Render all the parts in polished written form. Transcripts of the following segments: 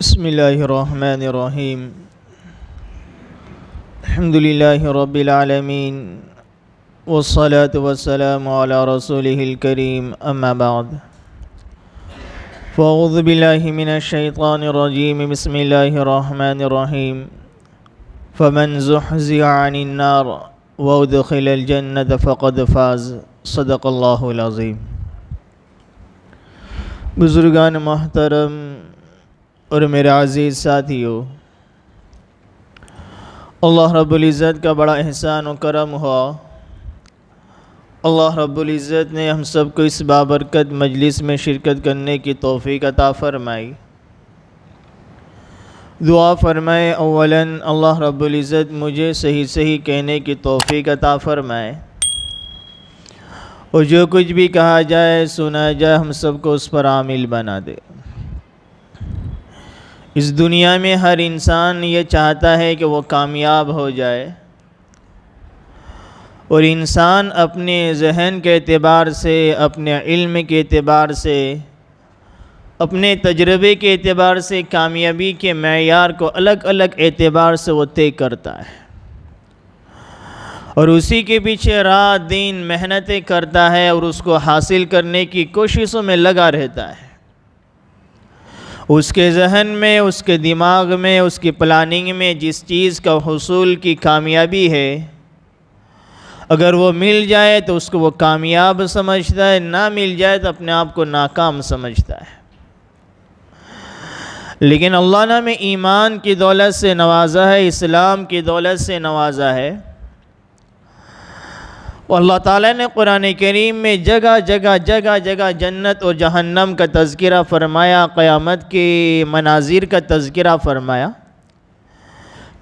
بسم اللہ الرحمن الرحیم الحمد للہ رب العالمین والصلاة والسلام علی رسولہ الکریم اما بعد فاعوذ باللہ من الشیطان الرجیم بسم اللہ الرحمن الرحیم فمن زحزح عن النار وادخل الجنة فقد فاز صدق اللہ العظیم۔ بزرگان محترم اور میرے عزیز ساتھیو، اللہ رب العزت کا بڑا احسان و کرم ہوا۔ اللہ رب العزت نے ہم سب کو اس بابرکت مجلس میں شرکت کرنے کی توفیق عطا فرمائی۔ دعا فرمائے اولاً اللہ رب العزت مجھے صحیح کہنے کی توفیق عطا فرمائے، اور جو کچھ بھی کہا جائے سنا جائے ہم سب کو اس پر عامل بنا دے۔ اس دنیا میں ہر انسان یہ چاہتا ہے کہ وہ کامیاب ہو جائے، اور انسان اپنے ذہن کے اعتبار سے، اپنے علم کے اعتبار سے، اپنے تجربے کے اعتبار سے کامیابی کے معیار کو الگ الگ اعتبار سے وہ طے کرتا ہے، اور اسی کے پیچھے رات دن محنتیں کرتا ہے اور اس کو حاصل کرنے کی کوششوں میں لگا رہتا ہے۔ اس کے ذہن میں، اس کے دماغ میں، اس کی پلاننگ میں جس چیز کا حصول کی کامیابی ہے، اگر وہ مل جائے تو اس کو وہ کامیاب سمجھتا ہے، نہ مل جائے تو اپنے آپ کو ناکام سمجھتا ہے۔ لیکن اللہ نے ہمیں ایمان کی دولت سے نوازا ہے، اسلام کی دولت سے نوازا ہے، اور اللہ تعالیٰ نے قرآن کریم میں جگہ جگہ جنت اور جہنم کا تذکرہ فرمایا، قیامت کے مناظر کا تذکرہ فرمایا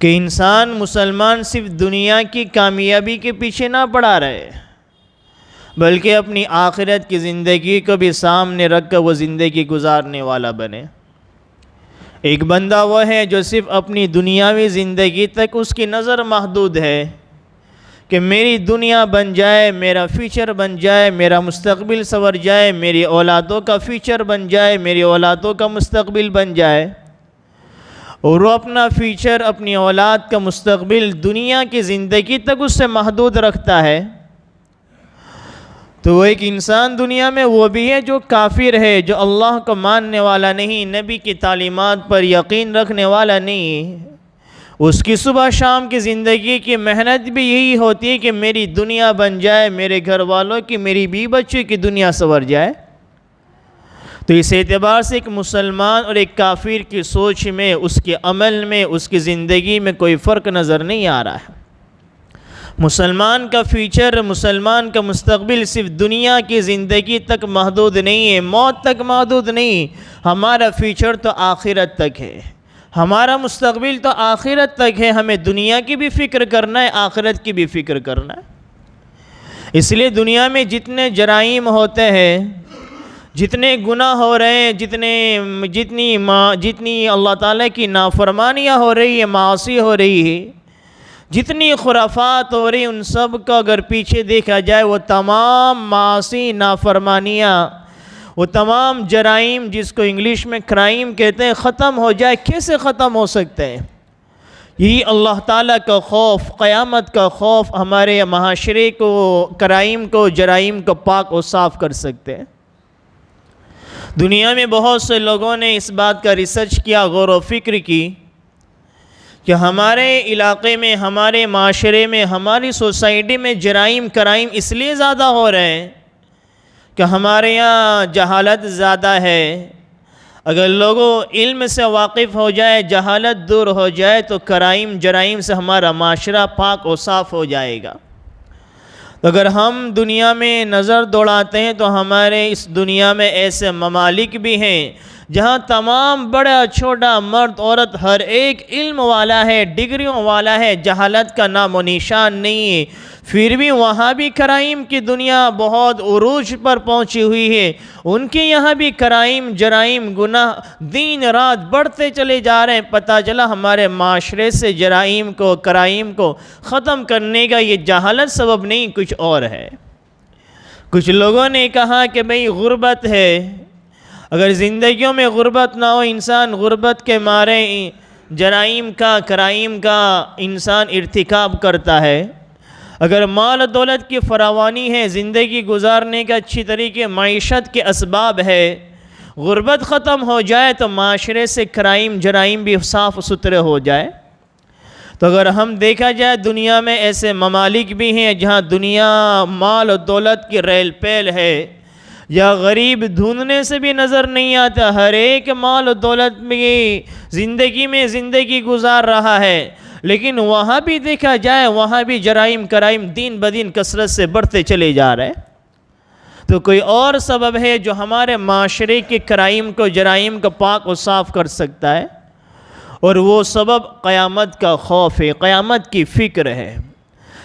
کہ انسان مسلمان صرف دنیا کی کامیابی کے پیچھے نہ پڑا رہے، بلکہ اپنی آخرت کی زندگی کو بھی سامنے رکھ کر وہ زندگی گزارنے والا بنے۔ ایک بندہ وہ ہے جو صرف اپنی دنیاوی زندگی تک اس کی نظر محدود ہے کہ میری دنیا بن جائے، میرا فیوچر بن جائے، میرا مستقبل سنور جائے، میری اولادوں کا فیوچر بن جائے، میری اولادوں کا مستقبل بن جائے، اور وہ اپنا فیوچر، اپنی اولاد کا مستقبل دنیا کی زندگی تک اس سے محدود رکھتا ہے، تو وہ ایک انسان دنیا میں وہ بھی ہے جو کافر ہے، جو اللہ کو ماننے والا نہیں، نبی کی تعلیمات پر یقین رکھنے والا نہیں۔ اس کی صبح شام کی زندگی کی محنت بھی یہی ہوتی ہے کہ میری دنیا بن جائے، میرے گھر والوں کی، میری بیوی بچوں کی دنیا سنور جائے۔ تو اس اعتبار سے ایک مسلمان اور ایک کافر کی سوچ میں، اس کے عمل میں، اس کی زندگی میں کوئی فرق نظر نہیں آ رہا ہے۔ مسلمان کا فیوچر، مسلمان کا مستقبل صرف دنیا کی زندگی تک محدود نہیں ہے، موت تک محدود نہیں۔ ہمارا فیوچر تو آخرت تک ہے، ہمارا مستقبل تو آخرت تک ہے۔ ہمیں دنیا کی بھی فکر کرنا ہے، آخرت کی بھی فکر کرنا ہے۔ اس لیے دنیا میں جتنے جرائم ہوتے ہیں، جتنے گناہ ہو رہے ہیں، جتنی اللہ تعالیٰ کی نافرمانیاں ہو رہی ہیں، معاصی ہو رہی ہے، جتنی خرافات ہو رہی ہیں، ان سب کو اگر پیچھے دیکھا جائے وہ تمام معاصی، نافرمانیاں، وہ تمام جرائم جس کو انگلش میں کرائم کہتے ہیں، ختم ہو جائے۔ کیسے ختم ہو سکتے ہیں؟ یہی اللہ تعالیٰ کا خوف، قیامت کا خوف ہمارے معاشرے کو، کرائم کو، جرائم کو پاک و صاف کر سکتے ہیں۔ دنیا میں بہت سے لوگوں نے اس بات کا ریسرچ کیا، غور و فکر کی کہ ہمارے علاقے میں، ہمارے معاشرے میں، ہماری سوسائٹی میں جرائم، کرائم اس لیے زیادہ ہو رہے ہیں کہ ہمارے یہاں جہالت زیادہ ہے۔ اگر لوگوں علم سے واقف ہو جائے، جہالت دور ہو جائے، تو کرائم، جرائم سے ہمارا معاشرہ پاک و صاف ہو جائے گا۔ اگر ہم دنیا میں نظر دوڑاتے ہیں تو ہمارے اس دنیا میں ایسے ممالک بھی ہیں جہاں تمام بڑا چھوٹا، مرد عورت ہر ایک علم والا ہے، ڈگریوں والا ہے، جہالت کا نام و نشان نہیں ہے، پھر بھی وہاں بھی کرائم کی دنیا بہت عروج پر پہنچی ہوئی ہے۔ ان کے یہاں بھی کرائم، جرائم، گناہ دن رات بڑھتے چلے جا رہے ہیں۔ پتہ چلا ہمارے معاشرے سے جرائم کو، کرائم کو ختم کرنے کا یہ جہالت سبب نہیں، کچھ اور ہے۔ کچھ لوگوں نے کہا کہ بھئی غربت ہے، اگر زندگیوں میں غربت نہ ہو، انسان غربت کے مارے جرائم کا کرائم کا انسان ارتکاب کرتا ہے۔ اگر مال و دولت کی فراوانی ہے، زندگی گزارنے کا اچھی طریقے معیشت کے اسباب ہے، غربت ختم ہو جائے تو معاشرے سے کرائم جرائم بھی صاف ستھرے ہو جائے۔ تو اگر ہم دیکھا جائے دنیا میں ایسے ممالک بھی ہیں جہاں دنیا مال و دولت کی ریل پیل ہے، یا غریب ڈھونڈنے سے بھی نظر نہیں آتا، ہر ایک مال و دولت میں زندگی گزار رہا ہے، لیکن وہاں بھی دیکھا جائے وہاں بھی جرائم کرائم دن بدن کثرت سے بڑھتے چلے جا رہے ہیں۔ تو کوئی اور سبب ہے جو ہمارے معاشرے کے کرائم کو جرائم کو پاک و صاف کر سکتا ہے، اور وہ سبب قیامت کا خوف ہے، قیامت کی فکر ہے۔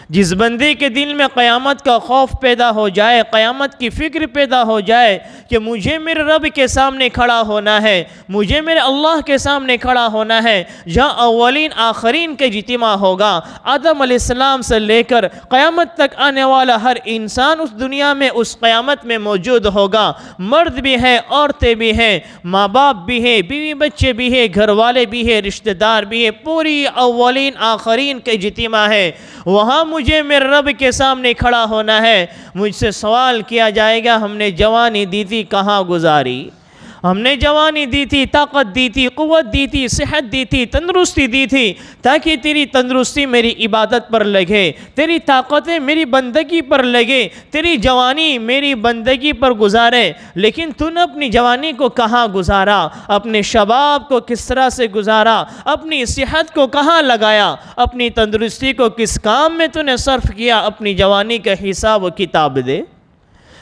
جس بندے کے دل میں قیامت کا خوف پیدا ہو جائے، قیامت کی فکر پیدا ہو جائے کہ مجھے میرے رب کے سامنے کھڑا ہونا ہے، مجھے میرے اللہ کے سامنے کھڑا ہونا ہے، جہاں اولین آخرین کے اجتماع ہوگا، آدم علیہ السلام سے لے کر قیامت تک آنے والا ہر انسان اس دنیا میں اس قیامت میں موجود ہوگا، مرد بھی ہے، عورتیں بھی ہیں، ماں باپ بھی ہیں، بیوی بچے بھی ہیں، گھر والے بھی ہیں، رشتہ دار بھی ہیں، پوری اولین آخرین کے اجتماع ہے۔ وہاں مجھے میرے رب کے سامنے کھڑا ہونا ہے، مجھ سے سوال کیا جائے گا ہم نے جوانی دی تھی کہاں گزاری؟ ہم نے جوانی دی تھی، طاقت دی تھی، قوت دی تھی، صحت دی تھی، تندرستی دی تھی، تاکہ تیری تندرستی میری عبادت پر لگے، تیری طاقتیں میری بندگی پر لگے، تیری جوانی میری بندگی پر گزارے، لیکن تو نے اپنی جوانی کو کہاں گزارا؟ اپنے شباب کو کس طرح سے گزارا؟ اپنی صحت کو کہاں لگایا؟ اپنی تندرستی کو کس کام میں تو نے صرف کیا؟ اپنی جوانی کا حساب و کتاب دے۔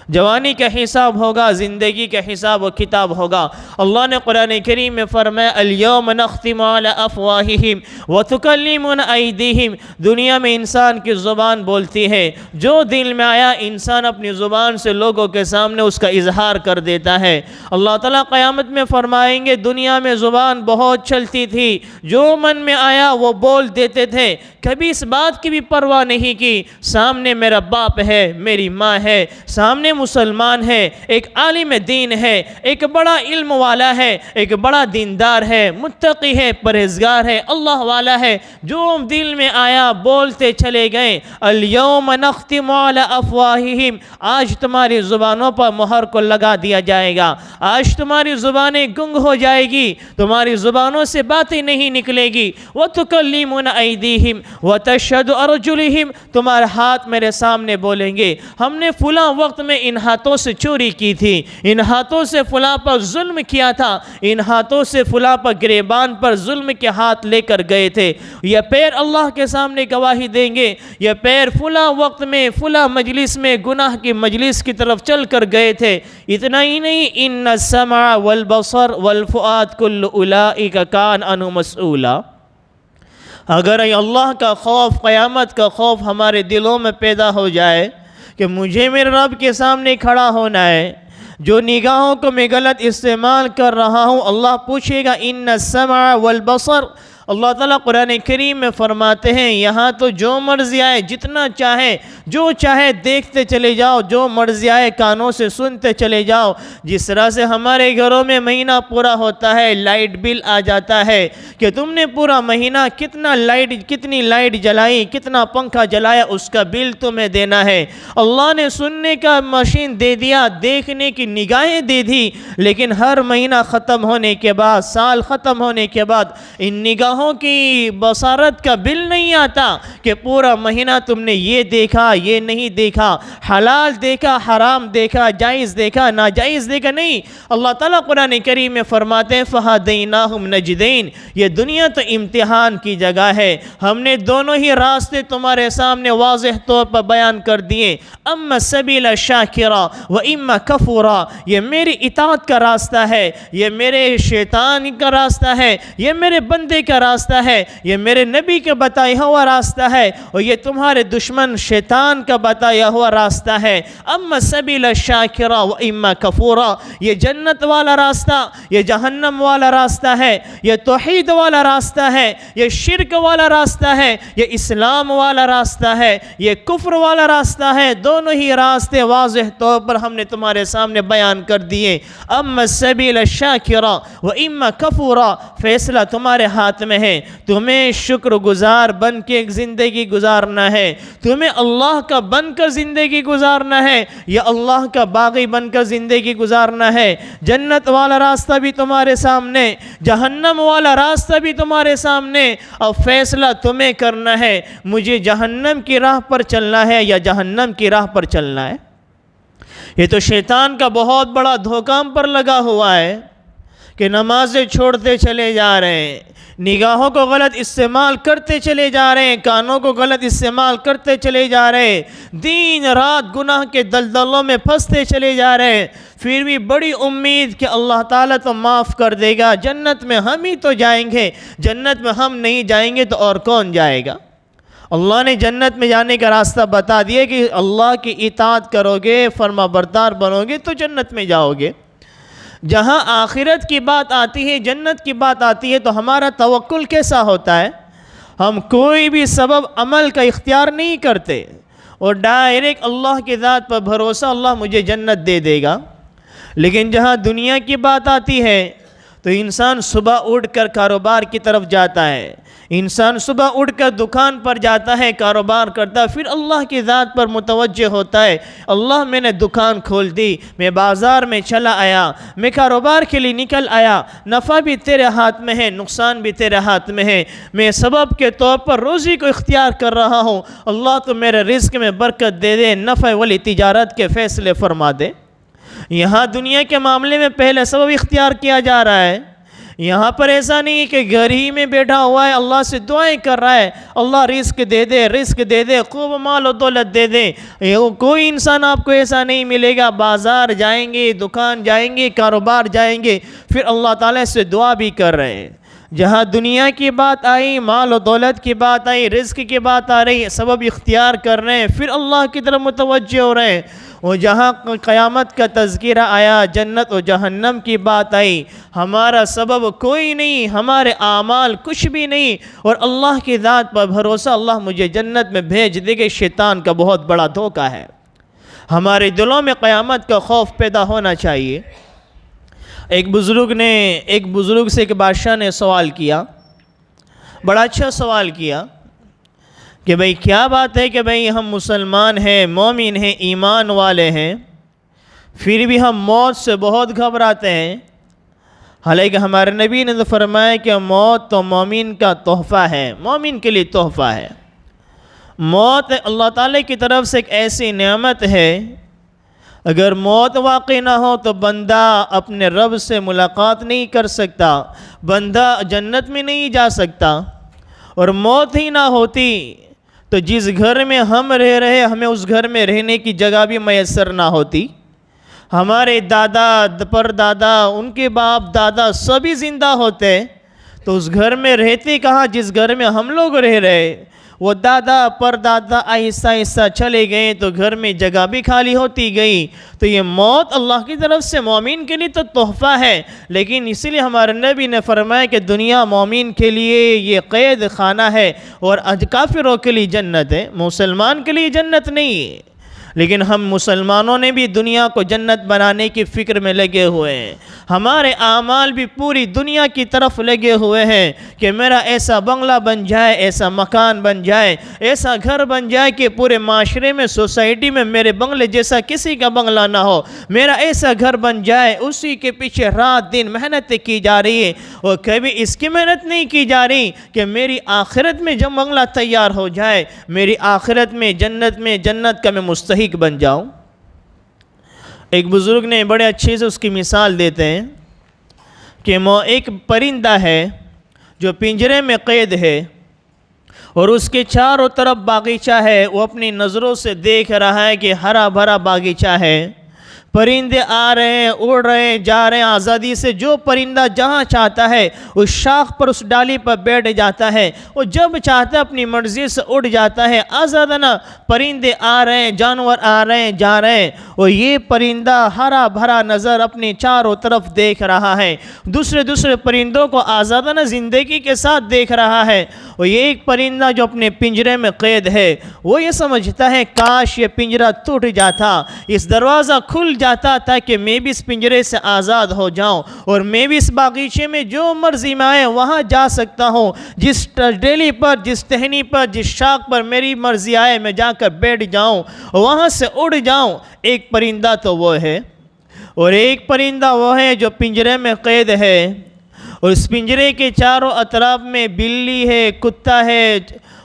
جوانی کا حساب ہوگا، زندگی کا حساب و کتاب ہوگا۔ اللہ نے قرآن کریم میں فرمایا اليوم نختم على افواہہم وتکلمنا ایدیہم، دنیا میں انسان کی زبان بولتی ہے، جو دل میں آیا انسان اپنی زبان سے لوگوں کے سامنے اس کا اظہار کر دیتا ہے۔ اللہ تعالیٰ قیامت میں فرمائیں گے دنیا میں زبان بہت چلتی تھی، جو من میں آیا وہ بول دیتے تھے، کبھی اس بات کی بھی پرواہ نہیں کی سامنے میرا باپ ہے، میری ماں ہے، سامنے مسلمان ہے، ایک عالم دین ہے، ایک بڑا علم والا ہے، ایک بڑا دیندار ہے، متقی ہے، پرہیزگار ہے، اللہ والا ہے، جو دل میں آیا بولتے چلے گئے۔ اليوم نختم على افواہہم، آج تمہاری زبانوں پر مہر کو لگا دیا جائے گا، آج تمہاری زبانیں گنگ ہو جائے گی، تمہاری زبانوں سے باتیں نہیں نکلے گی۔ وتکلمنا ایدیہم وتشہد ارجلہم، تمہارے ہاتھ میرے سامنے بولیں گے ہم نے فلاں وقت میں ان ہاتھوں سے چوری کی تھی، ان ہاتھوں سے فلاں پر ظلم کیا تھا، ان ہاتھوں سے فلاں پر گریبان پر ظلم کے ہاتھ لے کر گئے تھے۔ یہ پیر اللہ کے سامنے گواہی دیں گے، یہ پیر فلاں وقت میں فلاں مجلس میں گناہ کی مجلس کی طرف چل کر گئے تھے۔ اتنا ہی نہیں، ان السمع والبصر والفؤاد کل اولئک کان عنہ مسئولا۔ اگر اللہ کا خوف، قیامت کا خوف ہمارے دلوں میں پیدا ہو جائے کہ مجھے میرے رب کے سامنے کھڑا ہونا ہے، جو نگاہوں کو میں غلط استعمال کر رہا ہوں، اللہ پوچھے گا ان السمع والبصر۔ اللہ تعالیٰ قرآن کریم میں فرماتے ہیں یہاں تو جو مرضی آئے، جتنا چاہے جو چاہے دیکھتے چلے جاؤ، جو مرضی آئے کانوں سے سنتے چلے جاؤ۔ جس طرح سے ہمارے گھروں میں مہینہ پورا ہوتا ہے، لائٹ بل آ جاتا ہے کہ تم نے پورا مہینہ کتنی لائٹ جلائی، کتنا پنکھا جلایا، اس کا بل تمہیں دینا ہے۔ اللہ نے سننے کا مشین دے دیا، دیکھنے کی نگاہیں دے دی، لیکن ہر مہینہ ختم ہونے کے بعد، سال ختم ہونے کے بعد ان نگاہوں کی بصارت کا بل نہیں آتا کہ پورا مہینہ تم نے یہ دیکھا، یہ نہیں دیکھا، حلال دیکھا، حرام دیکھا، جائز دیکھا، ناجائز دیکھا، نہیں۔ اللہ تعالیٰ قرآن کریم میں فرماتے ہیں فَهَدَيْنَاهُمْ نَجْدَيْن، یہ دنیا تو امتحان کی جگہ ہے، ہم نے دونوں ہی راستے تمہارے سامنے واضح طور پر بیان کر دیے۔ اما السبیل شاکرا و اما کفورا، یہ میری اطاعت کا راستہ ہے، یہ میرے شیطان کا راستہ ہے، یہ میرے بندے کا راستہ ہے، یہ میرے نبی کے بتایا ہوا راستہ ہے، اور یہ تمہارے دشمن شیطان شیطان کا بتایا ہوا راستہ ہے۔ اما سبیل الشاکرہ و اما کفورہ، یہ جنت والا راستہ، یہ جہنم والا راستہ ہے، یہ توحید والا راستہ ہے، یہ شرک والا راستہ ہے، یہ اسلام والا راستہ ہے، یہ کفر والا راستہ ہے۔ دونوں ہی راستے واضح طور پر ہم نے تمہارے سامنے بیان کر دیے۔ اما السبیل الشاکرہ و اما کفورہ، فیصلہ تمہارے ہاتھ میں ہے۔ تمہیں شکر گزار بن کے ایک زندگی گزارنا ہے، تمہیں اللہ کا بن کر زندگی گزارنا ہے یا اللہ کا باغی بن کر زندگی گزارنا ہے۔ جنت والا راستہ بھی تمہارے سامنے، جہنم والا راستہ بھی تمہارے سامنے، اب فیصلہ تمہیں کرنا ہے، مجھے جہنم کی راہ پر چلنا ہے یا جہنم کی راہ پر چلنا ہے۔ یہ تو شیطان کا بہت بڑا دھوکہ ہم پر لگا ہوا ہے کہ نمازیں چھوڑتے چلے جا رہے ہیں، نگاہوں کو غلط استعمال کرتے چلے جا رہے ہیں، کانوں کو غلط استعمال کرتے چلے جا رہے ہیں، دن رات گناہ کے دلدلوں میں پھنستے چلے جا رہے ہیں، پھر بھی بڑی امید کہ اللہ تعالیٰ تو معاف کر دے گا، جنت میں ہم ہی تو جائیں گے، جنت میں ہم نہیں جائیں گے تو اور کون جائے گا؟ اللہ نے جنت میں جانے کا راستہ بتا دیا کہ اللہ کی اطاعت کرو گے، فرما بردار بنو گے تو جنت میں جاؤ گے۔ جہاں آخرت کی بات آتی ہے، جنت کی بات آتی ہے، تو ہمارا توکل کیسا ہوتا ہے؟ ہم کوئی بھی سبب عمل کا اختیار نہیں کرتے اور ڈائریکٹ اللہ کی ذات پر بھروسہ، اللہ مجھے جنت دے دے گا۔ لیکن جہاں دنیا کی بات آتی ہے تو انسان صبح اٹھ کر کاروبار کی طرف جاتا ہے، انسان صبح اٹھ کر دکان پر جاتا ہے، کاروبار کرتا ہے، پھر اللہ کی ذات پر متوجہ ہوتا ہے، اللہ میں نے دکان کھول دی، میں بازار میں چلا آیا، میں کاروبار کے لیے نکل آیا، نفع بھی تیرے ہاتھ میں ہے، نقصان بھی تیرے ہاتھ میں ہے، میں سبب کے طور پر روزی کو اختیار کر رہا ہوں، اللہ تو میرے رزق میں برکت دے دے، نفع والی تجارت کے فیصلے فرما دے۔ یہاں دنیا کے معاملے میں پہلے سبب اختیار کیا جا رہا ہے، یہاں پر ایسا نہیں ہے کہ گھر ہی میں بیٹھا ہوا ہے، اللہ سے دعائیں کر رہا ہے، اللہ رزق دے دے، رزق دے دے، خوب مال و دولت دے دے۔ کوئی انسان آپ کو ایسا نہیں ملے گا، بازار جائیں گے، دکان جائیں گے، کاروبار جائیں گے، پھر اللہ تعالیٰ سے دعا بھی کر رہے ہیں۔ جہاں دنیا کی بات آئی، مال و دولت کی بات آئی، رزق کی بات آ رہی ہے، سبب اختیار کر رہے ہیں، پھر اللہ کی طرف متوجہ ہو رہے ہیں۔ اور جہاں قیامت کا تذکرہ آیا، جنت و جہنم کی بات آئی، ہمارا سبب کوئی نہیں، ہمارے اعمال کچھ بھی نہیں، اور اللہ کی ذات پر بھروسہ، اللہ مجھے جنت میں بھیج دے گا، شیطان کا بہت بڑا دھوکہ ہے۔ ہمارے دلوں میں قیامت کا خوف پیدا ہونا چاہیے۔ ایک بزرگ سے ایک بادشاہ نے سوال کیا، بڑا اچھا سوال کیا کہ بھئی کیا بات ہے کہ بھئی ہم مسلمان ہیں، مومن ہیں، ایمان والے ہیں، پھر بھی ہم موت سے بہت گھبراتے ہیں، حالانکہ ہمارے نبی نے تو فرمایا کہ موت تو مومن کا تحفہ ہے، مومن کے لیے تحفہ ہے۔ موت اللہ تعالیٰ کی طرف سے ایک ایسی نعمت ہے، اگر موت واقع نہ ہو تو بندہ اپنے رب سے ملاقات نہیں کر سکتا، بندہ جنت میں نہیں جا سکتا، اور موت ہی نہ ہوتی تو جس گھر میں ہم رہ رہے ہمیں اس گھر میں رہنے کی جگہ بھی میسر نہ ہوتی۔ ہمارے دادا پر دادا، ان کے باپ دادا سبھی زندہ ہوتے تو اس گھر میں رہتے کہاں جس گھر میں ہم لوگ رہ رہے؟ وہ دادا پر دادا آہستہ آہستہ چلے گئے تو گھر میں جگہ بھی خالی ہوتی گئی۔ تو یہ موت اللہ کی طرف سے مومن کے لیے تو تحفہ ہے، لیکن اسی لیے ہمارے نبی نے فرمایا کہ دنیا مومن کے لیے یہ قید خانہ ہے اور کافروں کے لیے جنت ہے، مسلمان کے لیے جنت نہیں ہے۔ لیکن ہم مسلمانوں نے بھی دنیا کو جنت بنانے کی فکر میں لگے ہوئے ہیں، ہمارے اعمال بھی پوری دنیا کی طرف لگے ہوئے ہیں کہ میرا ایسا بنگلہ بن جائے، ایسا مکان بن جائے، ایسا گھر بن جائے کہ پورے معاشرے میں، سوسائٹی میں میرے بنگلے جیسا کسی کا بنگلہ نہ ہو، میرا ایسا گھر بن جائے۔ اسی کے پیچھے رات دن محنتیں کی جا رہی ہے، اور کبھی اس کی محنت نہیں کی جا رہی کہ میری آخرت میں جب بنگلہ تیار ہو جائے، میری آخرت میں جنت کا میں مستحق بن جاؤں۔ ایک بزرگ نے بڑے اچھے سے اس کی مثال دیتے ہیں کہ ایک پرندہ ہے جو پنجرے میں قید ہے اور اس کے چاروں طرف باغیچہ ہے، وہ اپنی نظروں سے دیکھ رہا ہے کہ ہرا بھرا باغیچہ ہے، پرندے آ رہے ہیں، اڑ رہے ہیں، جا رہے ہیں آزادی سے۔ جو پرندہ جہاں چاہتا ہے اس شاخ پر، اس ڈالی پر بیٹھ جاتا ہے، وہ جب چاہتا ہے اپنی مرضی سے اڑ جاتا ہے۔ آزادانہ پرندے آ رہے ہیں، جانور آ رہے ہیں، جا رہے ہیں، اور یہ پرندہ ہرا بھرا نظر اپنے چاروں طرف دیکھ رہا ہے، دوسرے پرندوں کو آزادانہ زندگی کے ساتھ دیکھ رہا ہے۔ اور یہ ایک پرندہ جو اپنے پنجرے میں قید ہے، وہ یہ سمجھتا ہے کاش یہ پنجرہ ٹوٹ جاتا، اس دروازہ کھل جاتا تاکہ میں بھی اس پنجرے سے آزاد ہو جاؤں، اور میں بھی اس باغیچے میں جو مرضی میں آئے وہاں جا سکتا ہوں، جس ڈیلی پر، جس ٹہنی پر، جس شاخ پر میری مرضی آئے میں جا کر بیٹھ جاؤں اور وہاں سے اڑ جاؤں۔ ایک پرندہ تو وہ ہے، اور ایک پرندہ وہ ہے جو پنجرے میں قید ہے، اور اس پنجرے کے چاروں اطراف میں بلی ہے، کتا ہے،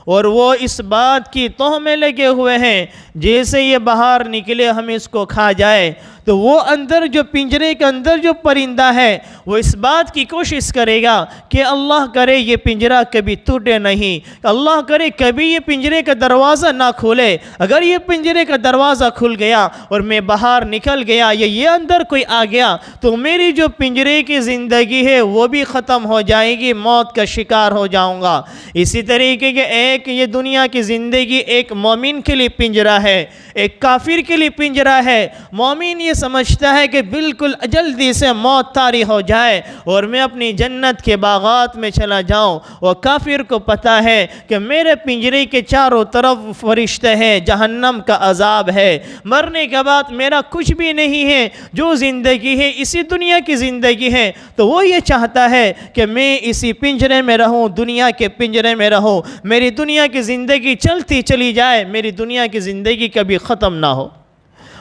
اور وہ اس بات کی توہ میں لگے ہوئے ہیں جیسے یہ باہر نکلے ہم اس کو کھا جائے۔ تو وہ اندر جو پنجرے کے اندر جو پرندہ ہے وہ اس بات کی کوشش کرے گا کہ اللہ کرے یہ پنجرہ کبھی ٹوٹے نہیں، اللہ کرے کبھی یہ پنجرے کا دروازہ نہ کھولے۔ اگر یہ پنجرے کا دروازہ کھل گیا اور میں باہر نکل گیا یا یہ اندر کوئی آ گیا تو میری جو پنجرے کی زندگی ہے وہ بھی ختم ہو جائے گی، موت کا شکار ہو جاؤں گا۔ اسی طریقے کے ایک یہ دنیا کی زندگی ایک مومن کے لیے پنجرہ ہے، ایک کافر کے لیے پنجرہ ہے۔ مومن یہ سمجھتا ہے کہ بالکل جلدی سے موت طاری ہو جائے اور میں اپنی جنت کے باغات میں چلا جاؤں، اور کافر کو پتا ہے کہ میرے پنجرے کے چاروں طرف فرشتے ہیں، جہنم کا عذاب ہے، مرنے کے بعد میرا کچھ بھی نہیں ہے، جو زندگی ہے اسی دنیا کی زندگی ہے۔ تو وہ یہ چاہتا ہے کہ میں اسی پنجرے میں رہوں، دنیا کے پنجرے میں رہوں، میری دنیا کی زندگی چلتی چلی جائے، میری دنیا کی زندگی کبھی ختم نہ ہو۔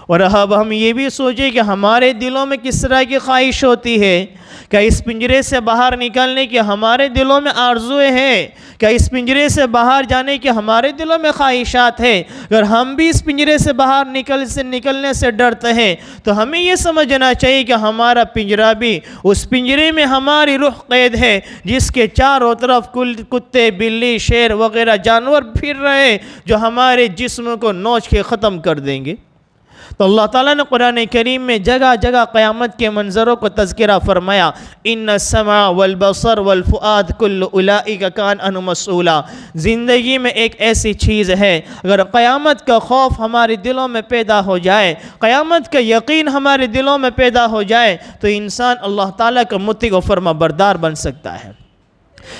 اور اب ہم یہ بھی سوچیں کہ ہمارے دلوں میں کس طرح کی خواہش ہوتی ہے، کیا اس پنجرے سے باہر نکلنے کی ہمارے دلوں میں آرزویں ہیں، کیا اس پنجرے سے باہر جانے کی ہمارے دلوں میں خواہشات ہیں؟ اگر ہم بھی اس پنجرے سے باہر نکلنے سے ڈرتے ہیں تو ہمیں یہ سمجھنا چاہیے کہ ہمارا پنجرہ بھی، اس پنجرے میں ہماری روح قید ہے جس کے چاروں طرف کتے، بلی، شیر وغیرہ جانور پھر رہے ہیں جو ہمارے جسم کو نوچ کے ختم کر دیں گے۔ تو اللہ تعالیٰ نے قرآن کریم میں جگہ جگہ قیامت کے منظروں کو تذکرہ فرمایا، ان السمع والبصر والفؤاد کل اولئک کان عنہ مسئولا۔ زندگی میں ایک ایسی چیز ہے، اگر قیامت کا خوف ہمارے دلوں میں پیدا ہو جائے، قیامت کا یقین ہمارے دلوں میں پیدا ہو جائے تو انسان اللہ تعالیٰ کا مطیع و فرما بردار بن سکتا ہے۔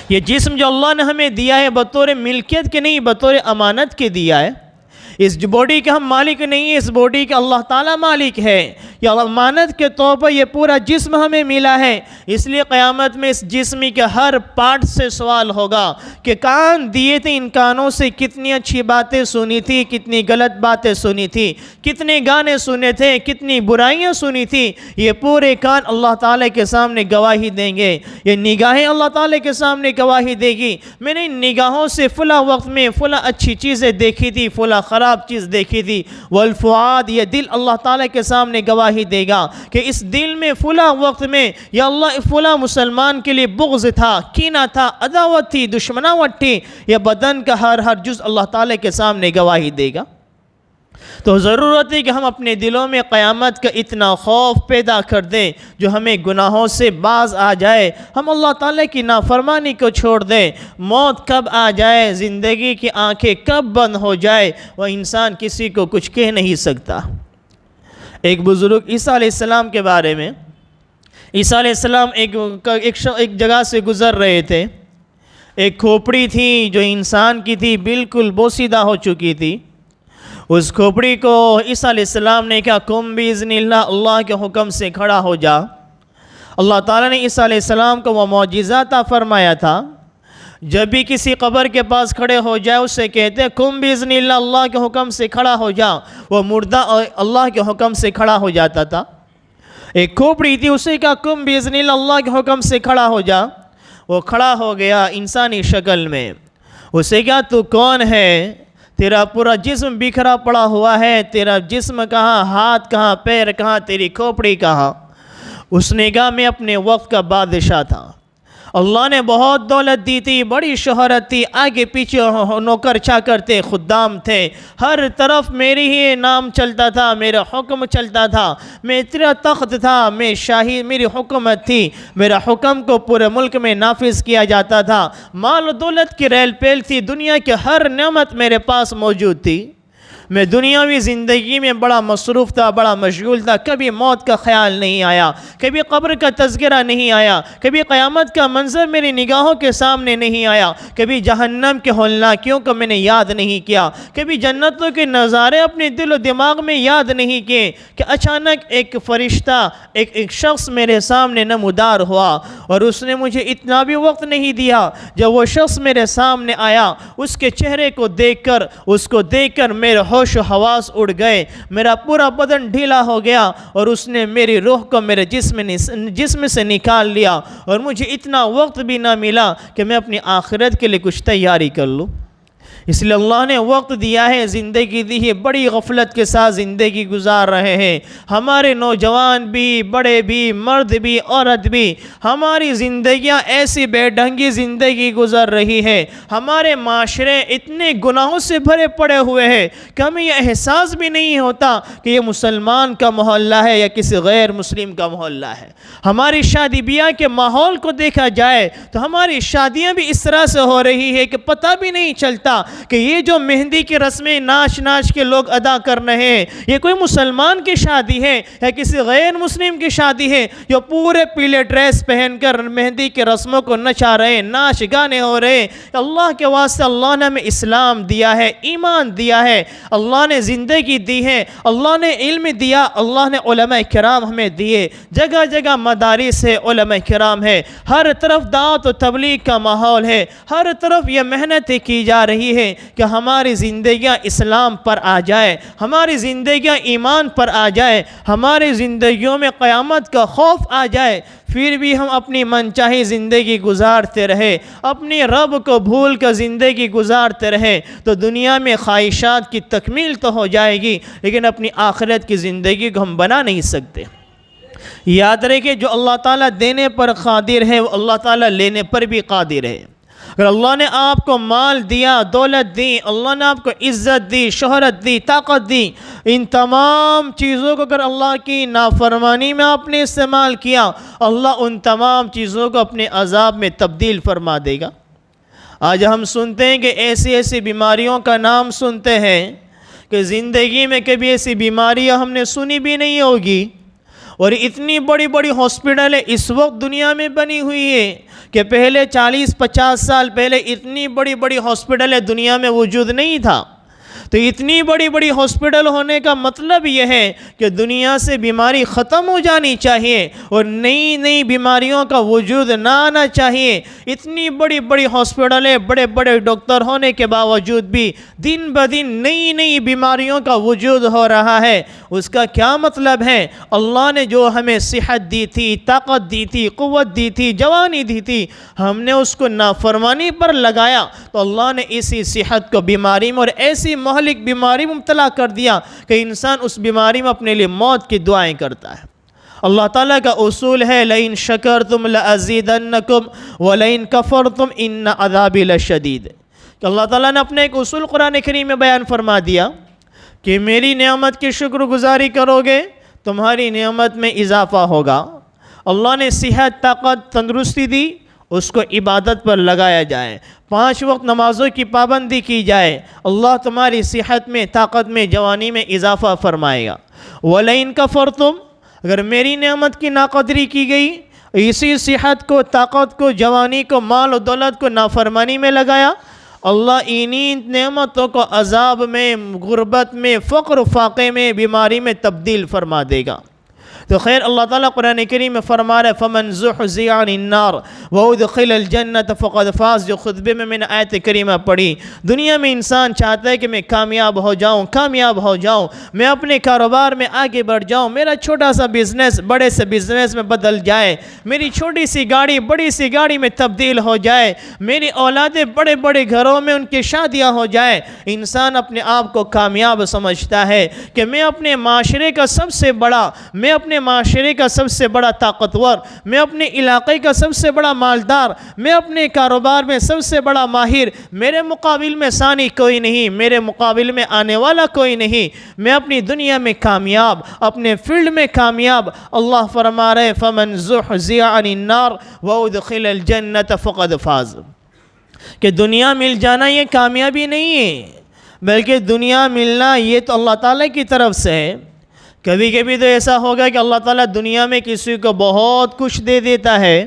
یہ جسم جو اللہ نے ہمیں دیا ہے بطور ملکیت کے نہیں، بطور امانت کے دیا ہے۔ اس باڈی کے ہم مالک نہیں ہیں، اس باڈی کے اللہ تعالیٰ مالک ہے۔ یہ امانت کے طور پر یہ پورا جسم ہمیں ملا ہے، اس لیے قیامت میں اس جسم کے ہر پارٹ سے سوال ہوگا کہ کان دیے تھے، ان کانوں سے کتنی اچھی باتیں سنی تھی، کتنی غلط باتیں سنی تھی، کتنے گانے سنے تھے، کتنی برائیاں سنی تھی۔ یہ پورے کان اللہ تعالیٰ کے سامنے گواہی دیں گے، یہ نگاہیں اللہ تعالیٰ کے سامنے گواہی دے گی، میں نے ان نگاہوں سے فلاں وقت میں فلاں اچھی چیزیں دیکھی تھی، فلاں خراب چیز دیکھی تھی۔ والفؤاد، یہ دل اللہ تعالیٰ کے سامنے گواہی دے گا کہ اس دل میں فلاں وقت میں یا اللہ فلاں مسلمان کے لیے بغض تھا، کینہ تھا، عداوت تھی، دشمناوت تھی۔ یہ بدن کا ہر جز اللہ تعالیٰ کے سامنے گواہی دے گا۔ تو ضرورت ہے کہ ہم اپنے دلوں میں قیامت کا اتنا خوف پیدا کر دیں جو ہمیں گناہوں سے باز آ جائے، ہم اللہ تعالیٰ کی نافرمانی کو چھوڑ دیں۔ موت کب آ جائے، زندگی کی آنکھیں کب بند ہو جائے، وہ انسان کسی کو کچھ کہہ نہیں سکتا۔ ایک بزرگ عیسیٰ علیہ السلام کے بارے میں، عیسیٰ علیہ السلام ایک جگہ سے گزر رہے تھے، ایک کھوپڑی تھی جو انسان کی تھی، بالکل بوسیدہ ہو چکی تھی۔ اس کھوپڑی کو عیسیٰ علیہ السلام نے کہا قم باذن اللہ، اللہ کے حکم سے کھڑا ہو جا۔ اللہ تعالیٰ نے عیسیٰ علیہ السلام کو وہ معجزہ عطا فرمایا تھا، جب بھی کسی قبر کے پاس کھڑے ہو جائے اسے کہتے قم باذن اللہ، اللہ کے حکم سے کھڑا ہو جا، وہ مردہ اللہ کے حکم سے کھڑا ہو جاتا تھا۔ ایک کھوپڑی تھی، اسے کہا قم باذن اللہ، اللہ کے حکم سے کھڑا ہو جا، وہ کھڑا ہو گیا انسانی شکل میں۔ اسے کہا تو کون ہے؟ تیرا پورا جسم بکھرا پڑا ہوا ہے، تیرا جسم کہاں، ہاتھ کہاں، پیر کہاں، تیری کھوپڑی کہاں؟ اس نے کہا میں اپنے وقت کا بادشاہ تھا، اللہ نے بہت دولت دی تھی، بڑی شہرت تھی، آگے پیچھے نوکر چاکر تھے، خدام تھے، ہر طرف میری ہی نام چلتا تھا، میرا حکم چلتا تھا، میرا تخت تھا، میں شاہی، میری حکومت تھی، میرا حکم کو پورے ملک میں نافذ کیا جاتا تھا، مال و دولت کی ریل پیل تھی، دنیا کی ہر نعمت میرے پاس موجود تھی، میں دنیاوی زندگی میں بڑا مصروف تھا، بڑا مشغول تھا، کبھی موت کا خیال نہیں آیا، کبھی قبر کا تذکرہ نہیں آیا، کبھی قیامت کا منظر میری نگاہوں کے سامنے نہیں آیا، کبھی جہنم کے ہولناکیوں کو میں نے یاد نہیں کیا، کبھی جنتوں کے نظارے اپنے دل و دماغ میں یاد نہیں کیے کہ اچانک ایک فرشتہ، ایک شخص میرے سامنے نمودار ہوا اور اس نے مجھے اتنا بھی وقت نہیں دیا۔ جب وہ شخص میرے سامنے آیا، اس کے چہرے کو دیکھ کر میرے ہوش و حواس اڑ گئے، میرا پورا بدن ڈھیلا ہو گیا اور اس نے میری روح کو میرے جسم سے نکال لیا اور مجھے اتنا وقت بھی نہ ملا کہ میں اپنی آخرت کے لیے کچھ تیاری کر لوں۔ اس لیے اللہ نے وقت دیا ہے، زندگی دی ہے، بڑی غفلت کے ساتھ زندگی گزار رہے ہیں، ہمارے نوجوان بھی، بڑے بھی، مرد بھی، عورت بھی، ہماری زندگیاں ایسی بے ڈھنگی زندگی گزر رہی ہے، ہمارے معاشرے اتنے گناہوں سے بھرے پڑے ہوئے ہیں کہ ہمیں یہ احساس بھی نہیں ہوتا کہ یہ مسلمان کا محلہ ہے یا کسی غیر مسلم کا محلہ ہے۔ ہماری شادی بیاہ کے ماحول کو دیکھا جائے تو ہماری شادیاں بھی اس طرح سے ہو رہی ہے کہ پتہ بھی نہیں چلتا کہ یہ جو مہندی کی رسمیں ناچ کے لوگ ادا کر رہے ہیں، یہ کوئی مسلمان کی شادی ہے یا کسی غیر مسلم کی شادی ہے، جو پورے پیلے ڈریس پہن کر مہندی کی رسموں کو نچا رہے ہیں، ناچ گانے ہو رہے ہیں۔ اللہ کے واسطے اللہ نے ہمیں اسلام دیا ہے، ایمان دیا ہے، اللہ نے زندگی دی ہے، اللہ نے علم دیا، اللہ نے علماء کرام ہمیں دیے، جگہ جگہ مدارس ہے، علماء کرام ہے، ہر طرف دعوت و تبلیغ کا ماحول ہے، ہر طرف یہ محنتیں کی جا رہی ہے کہ ہماری زندگیاں اسلام پر آ جائے، ہماری زندگیاں ایمان پر آ جائے، ہماری زندگیوں میں قیامت کا خوف آ جائے، پھر بھی ہم اپنی منچاہی زندگی گزارتے رہے، اپنی رب کو بھول کر زندگی گزارتے رہے تو دنیا میں خواہشات کی تکمیل تو ہو جائے گی لیکن اپنی آخرت کی زندگی کو ہم بنا نہیں سکتے۔ یاد رکھیں، جو اللہ تعالیٰ دینے پر قادر ہے وہ اللہ تعالیٰ لینے پر بھی قادر ہے۔ اگر اللہ نے آپ کو مال دیا، دولت دی، اللہ نے آپ کو عزت دی، شہرت دی، طاقت دی، ان تمام چیزوں کو اگر اللہ کی نافرمانی میں آپ نے استعمال کیا، اللہ ان تمام چیزوں کو اپنے عذاب میں تبدیل فرما دے گا۔ آج ہم سنتے ہیں کہ ایسی بیماریوں کا نام سنتے ہیں کہ زندگی میں کبھی ایسی بیماریاں ہم نے سنی بھی نہیں ہوگی، اور اتنی بڑی بڑی ہاسپٹلیں اس وقت دنیا میں بنی ہوئی ہے کہ پہلے 40-50 سال پہلے اتنی بڑی بڑی ہاسپٹلیں دنیا میں وجود نہیں تھا۔ تو اتنی بڑی بڑی ہاسپٹل ہونے کا مطلب یہ ہے کہ دنیا سے بیماری ختم ہو جانی چاہیے اور نئی بیماریوں کا وجود نہ آنا چاہیے۔ اتنی بڑی بڑی ہاسپٹلیں، بڑے بڑے ڈاکٹر ہونے کے باوجود بھی دن بدن نئی بیماریوں کا وجود ہو رہا ہے۔ اس کا کیا مطلب ہے؟ اللہ نے جو ہمیں صحت دی تھی، طاقت دی تھی، قوت دی تھی، جوانی دی تھی، ہم نے اس کو نافرمانی پر لگایا تو اللہ نے اسی صحت کو بیماری میں اور ایسی مہلک بیماری میں مبتلا کر دیا کہ انسان اس بیماری میں اپنے لیے موت کی دعائیں کرتا ہے۔ اللہ تعالیٰ کا اصول ہے لَإِن شَكَرْتُمْ لَأَزِيدَنَّكُمْ وَلَإِن كَفَرْتُمْ إِنَّ عَذَابِي لَشَدِيدٌ کہ اللہ تعالیٰ نے اپنے ایک اصول قرآن کریم میں بیان فرما دیا کہ میری نعمت کی شکر گزاری کرو گے تمہاری نعمت میں اضافہ ہوگا۔ اللہ نے صحت، طاقت، تندرستی دی، اس کو عبادت پر لگایا جائے، 5 وقت نمازوں کی پابندی کی جائے، اللہ تمہاری صحت میں، طاقت میں، جوانی میں اضافہ فرمائے گا۔ وَلَئِن كَفَرْتُمْ اگر میری نعمت کی ناقدری کی گئی، اسی صحت کو، طاقت کو، جوانی کو، مال و دولت کو نافرمانی میں لگایا، اللہ انہی نعمتوں کو عذاب میں، غربت میں، فقر و فاقے میں، بیماری میں تبدیل فرما دے گا۔ تو خیر اللہ تعالیٰ قرآن کریم میں فرما رہا ہے فَمَنْ زُحْزِحَ عَنِ النَّارِ وَأُدْخِلَ الْجَنَّةَ فَقَدْ فَازَ جو خطبے میں نے آیت کریمہ پڑھی۔ دنیا میں انسان چاہتا ہے کہ میں کامیاب ہو جاؤں، میں اپنے کاروبار میں آگے بڑھ جاؤں، میرا چھوٹا سا بزنس بڑے سے بزنس میں بدل جائے، میری چھوٹی سی گاڑی بڑی سی گاڑی میں تبدیل ہو جائے، میری اولادیں بڑے بڑے گھروں میں ان کی شادیاں ہو جائے۔ انسان اپنے آپ کو کامیاب سمجھتا ہے کہ میں اپنے معاشرے کا سب سے بڑا، میں اپنے معاشرے کا سب سے بڑا طاقتور، میں اپنے علاقے کا سب سے بڑا مالدار، میں اپنے کاروبار میں سب سے بڑا ماہر، میرے مقابل میں ثانی کوئی نہیں، میرے مقابل میں آنے والا کوئی نہیں، میں اپنی دنیا میں کامیاب، اپنے فیلڈ میں کامیاب۔ اللہ فرما رہے فَمَنْ زُحْزِحَ عَنِ النَّارِ وَأُدْخِلَ الْجَنَّةَ فَقَدْ فَازَ، کہ دنیا مل جانا یہ کامیابی نہیں ہے، بلکہ دنیا ملنا یہ تو اللہ تعالیٰ کی طرف سے ہے۔ کبھی کبھی تو ایسا ہوگا کہ اللہ تعالیٰ دنیا میں کسی کو بہت کچھ دے دیتا ہے،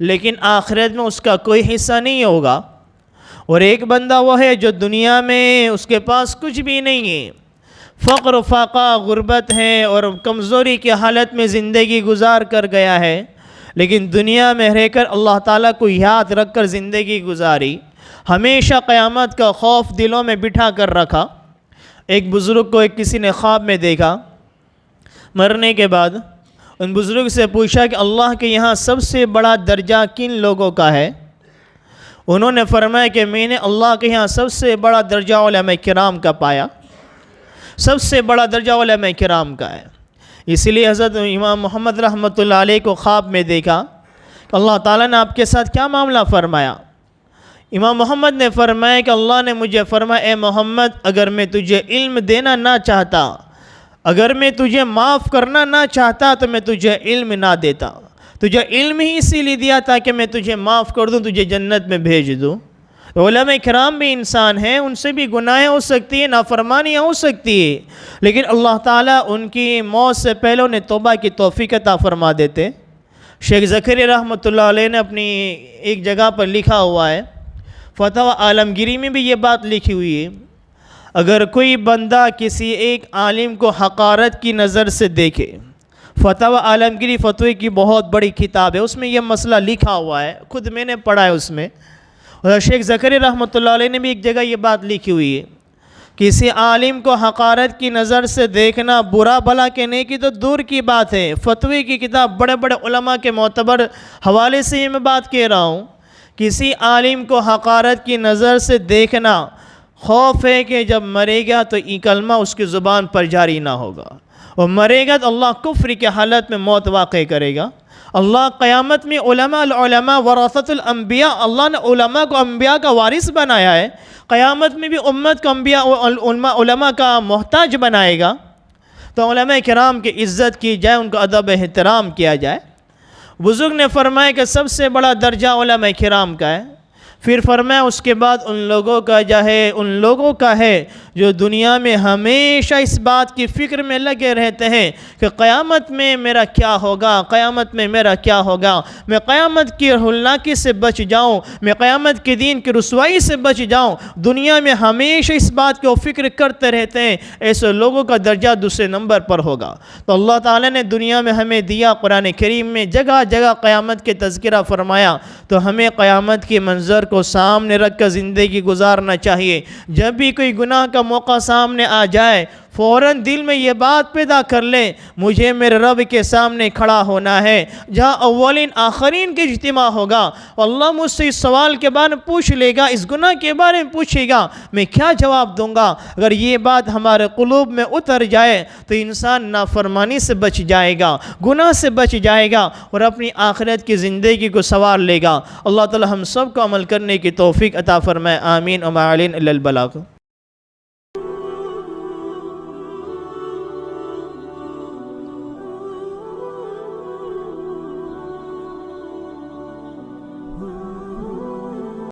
لیکن آخرت میں اس کا کوئی حصہ نہیں ہوگا۔ اور ایک بندہ وہ ہے جو دنیا میں اس کے پاس کچھ بھی نہیں ہے، فقر و فاقہ، غربت ہے اور کمزوری کی حالت میں زندگی گزار کر گیا ہے، لیکن دنیا میں رہ کر اللہ تعالیٰ کو یاد رکھ کر زندگی گزاری، ہمیشہ قیامت کا خوف دلوں میں بٹھا کر رکھا۔ ایک بزرگ کو کسی نے خواب میں دیکھا، مرنے کے بعد ان بزرگ سے پوچھا کہ اللہ کے یہاں سب سے بڑا درجہ کن لوگوں کا ہے؟ انہوں نے فرمایا کہ میں نے اللہ کے یہاں سب سے بڑا درجہ علماء کرام کا پایا، سب سے بڑا درجہ علماء کرام کا ہے۔ اسی لیے حضرت امام محمد رحمۃ اللہ علیہ کو خواب میں دیکھا کہ اللہ تعالیٰ نے آپ کے ساتھ کیا معاملہ فرمایا؟ امام محمد نے فرمایا کہ اللہ نے مجھے فرمایا، اے محمد، اگر میں تجھے علم دینا نہ چاہتا، اگر میں تجھے معاف کرنا نہ چاہتا تو میں تجھے علم نہ دیتا، تجھے علم ہی اسی لیے دیا تھا کہ میں تجھے معاف کر دوں، تجھے جنت میں بھیج دوں۔ علماء کرام بھی انسان ہیں، ان سے بھی گناہیں ہو سکتی ہیں، نافرمانیاں ہو سکتی ہیں، لیکن اللہ تعالیٰ ان کی موت سے پہلے انہیں توبہ کی توفیق عطا فرما دیتے۔ شیخ زکریا رحمۃ اللہ علیہ نے اپنی ایک جگہ پر لکھا ہوا ہے، فتح عالمگیری میں بھی یہ بات لکھی ہوئی ہے، اگر کوئی بندہ کسی ایک عالم کو حقارت کی نظر سے دیکھے، فتح عالمگیری فتوی کی بہت بڑی کتاب ہے، اس میں یہ مسئلہ لکھا ہوا ہے، خود میں نے پڑھا ہے اس میں، اور شیخ زکریا رحمۃ اللہ علیہ نے بھی ایک جگہ یہ بات لکھی ہوئی ہے، کسی عالم کو حقارت کی نظر سے دیکھنا برا بھلا کہ نیکی تو دور کی بات ہے، فتوی کی کتاب بڑے بڑے علماء کے معتبر حوالے سے یہ میں بات کہہ رہا ہوں، کسی عالم کو حقارت کی نظر سے دیکھنا، خوف ہے کہ جب مرے گا تو یہ کلمہ اس کی زبان پر جاری نہ ہوگا، اور مرے گا تو اللہ کفر کی حالت میں موت واقع کرے گا۔ اللہ قیامت میں العلماء ورثۃ الانبیاء، اللہ نے علماء کو انبیاء کا وارث بنایا ہے، قیامت میں بھی امت کو انبیاء علماء کا محتاج بنائے گا، تو علماء کرام کی عزت کی جائے، ان کا ادب احترام کیا جائے۔ بزرگ نے فرمایا کہ سب سے بڑا درجہ علماء کرام کا ہے، پھر فرمایا اس کے بعد ان لوگوں کا ہے جو دنیا میں ہمیشہ اس بات کی فکر میں لگے رہتے ہیں کہ قیامت میں میرا کیا ہوگا، قیامت میں میرا کیا ہوگا، میں قیامت کی ہولناکی سے بچ جاؤں، میں قیامت کے دن کی رسوائی سے بچ جاؤں، دنیا میں ہمیشہ اس بات کو فکر کرتے رہتے ہیں، ایسے لوگوں کا درجہ دوسرے نمبر پر ہوگا۔ تو اللہ تعالیٰ نے دنیا میں ہمیں دیا، قرآن کریم میں جگہ جگہ قیامت کے تذکرہ فرمایا، تو ہمیں قیامت کے منظر کو سامنے رکھ کر زندگی گزارنا چاہیے۔ جب بھی کوئی گناہ کا موقع سامنے آ جائے، فوراً دل میں یہ بات پیدا کر لیں، مجھے میرے رب کے سامنے کھڑا ہونا ہے، جہاں اولین آخرین کے اجتماع ہوگا، اللہ مجھ سے اس سوال کے بارے میں پوچھ لے گا، اس گناہ کے بارے میں پوچھے گا، میں کیا جواب دوں گا؟ اگر یہ بات ہمارے قلوب میں اتر جائے تو انسان نافرمانی سے بچ جائے گا، گناہ سے بچ جائے گا، اور اپنی آخرت کی زندگی کو سنوار لے گا۔ اللہ تعالی ہم سب کو عمل کرنے کی توفیق عطا فرمائے، آمین۔ وما علینا الا البلاغ۔